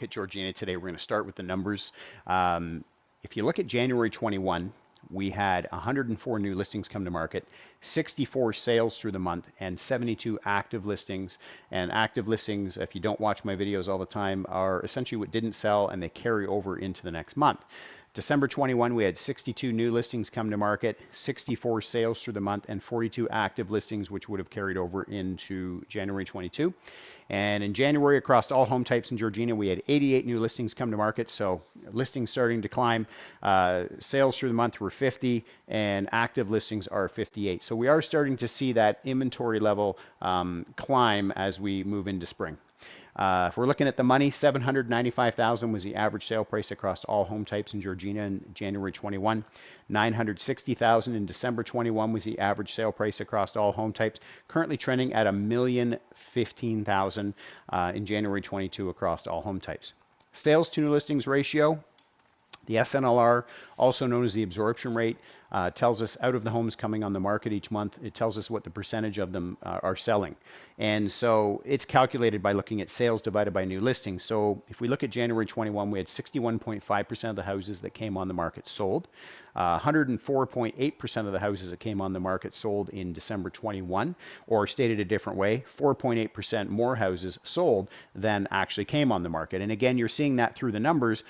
look at Georgina today. We're going to start with the numbers. If you look at January 21, we had 104 new listings come to market, 64 sales through the month, and 72 active listings. And active listings, if you don't watch my videos all the time, are essentially what didn't sell and they carry over into the next month. December 21, we had 62 new listings come to market, 64 sales through the month, and 42 active listings, which would have carried over into January 22. And in January, across all home types in Georgina, we had 88 new listings come to market. So listings starting to climb. Sales through the month were 50, and active listings are 58. So we are starting to see that inventory level climb as we move into spring. If we're looking at the money, $795,000 was the average sale price across all home types in Georgina in January 21. $960,000 in December 21 was the average sale price across all home types. Currently trending at $1,015,000 in January 22 across all home types. Sales to new listings ratio. The SNLR, also known as the absorption rate, tells us out of the homes coming on the market each month. It tells us what the percentage of them are selling. And so it's calculated by looking at sales divided by new listings. So if we look at January 21, we had 61.5% of the houses that came on the market sold. 104.8% of the houses that came on the market sold in December 21, or stated a different way, 4.8% more houses sold than actually came on the market. And again, you're seeing that through the numbers.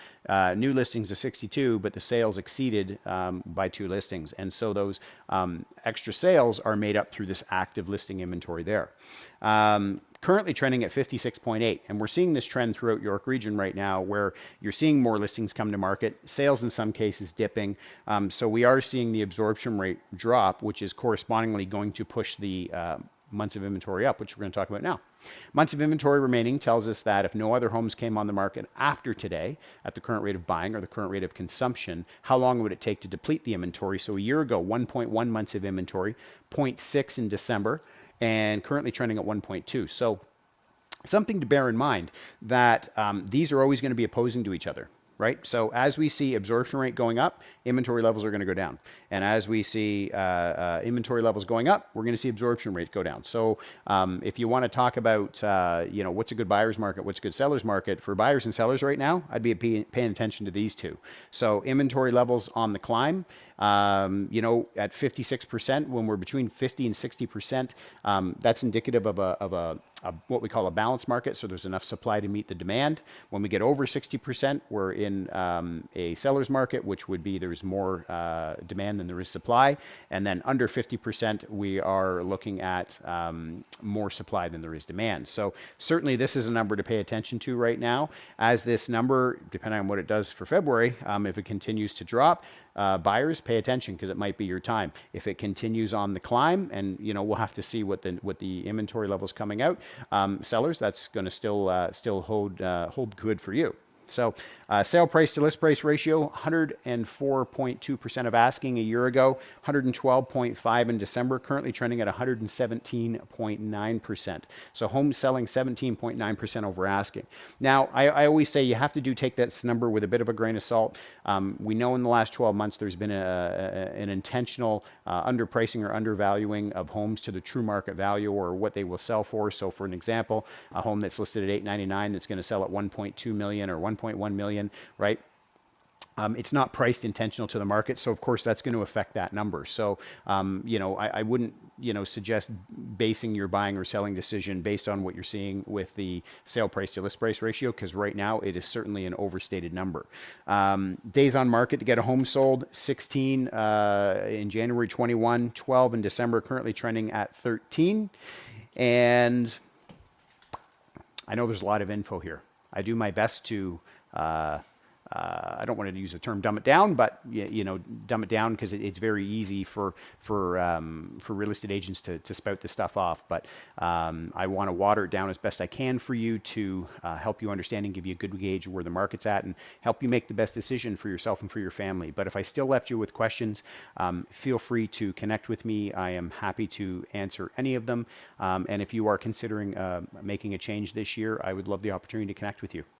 New listings to 62, but the sales exceeded by 2 listings. And so those extra sales are made up through this active listing inventory there. Currently trending at 56.8, and we're seeing this trend throughout York Region right now where you're seeing more listings come to market, sales in some cases dipping. So we are seeing the absorption rate drop, which is correspondingly going to push the months of inventory up, which we're going to talk about now. Months of inventory remaining tells us that if no other homes came on the market after today at the current rate of buying or the current rate of consumption, how long would it take to deplete the inventory? So a year ago, 1.1 months of inventory, 0.6 in December, and currently trending at 1.2. So something to bear in mind that these are always going to be opposing to each other, right? So as we see absorption rate going up, inventory levels are going to go down. And as we see inventory levels going up, we're going to see absorption rate go down. So if you want to talk about, what's a good buyer's market, what's a good seller's market, for buyers and sellers right now, I'd be paying attention to these two. So inventory levels on the climb, at 56%, when we're between 50 and 60%, that's indicative of what we call a balanced market. So there's enough supply to meet the demand. When we get over 60%, we're in a seller's market, which would be there's more demand than there is supply. And then under 50%, we are looking at more supply than there is demand. So certainly this is a number to pay attention to right now. As this number, depending on what it does for February, if it continues to drop, buyers, pay attention because it might be your time. If it continues on the climb, and we'll have to see what the inventory levels coming out. Sellers, that's going to still hold good for you. So sale price to list price ratio, 104.2% of asking a year ago, 112.5 in December, currently trending at 117.9%. So homes selling 17.9% over asking. Now, I always say you have to take that number with a bit of a grain of salt. We know in the last 12 months there's been an intentional underpricing or undervaluing of homes to the true market value or what they will sell for. So for an example, a home that's listed at $899 that's going to sell at 1.2 million or 1.1 million, right? It's not priced intentional to the market, so of course that's going to affect that number. So I wouldn't suggest basing your buying or selling decision based on what you're seeing with the sale price to list price ratio, because right now it is certainly an overstated number. Days on market to get a home sold, 16 in January 21, 12 in December, currently trending at 13. And I know there's a lot of info here. I do my best to I don't want to use the term dumb it down, but dumb it down because it's very easy for real estate agents to spout this stuff off. But I want to water it down as best I can for you to help you understand and give you a good gauge of where the market's at and help you make the best decision for yourself and for your family. But if I still left you with questions, feel free to connect with me. I am happy to answer any of them. And if you are considering making a change this year, I would love the opportunity to connect with you.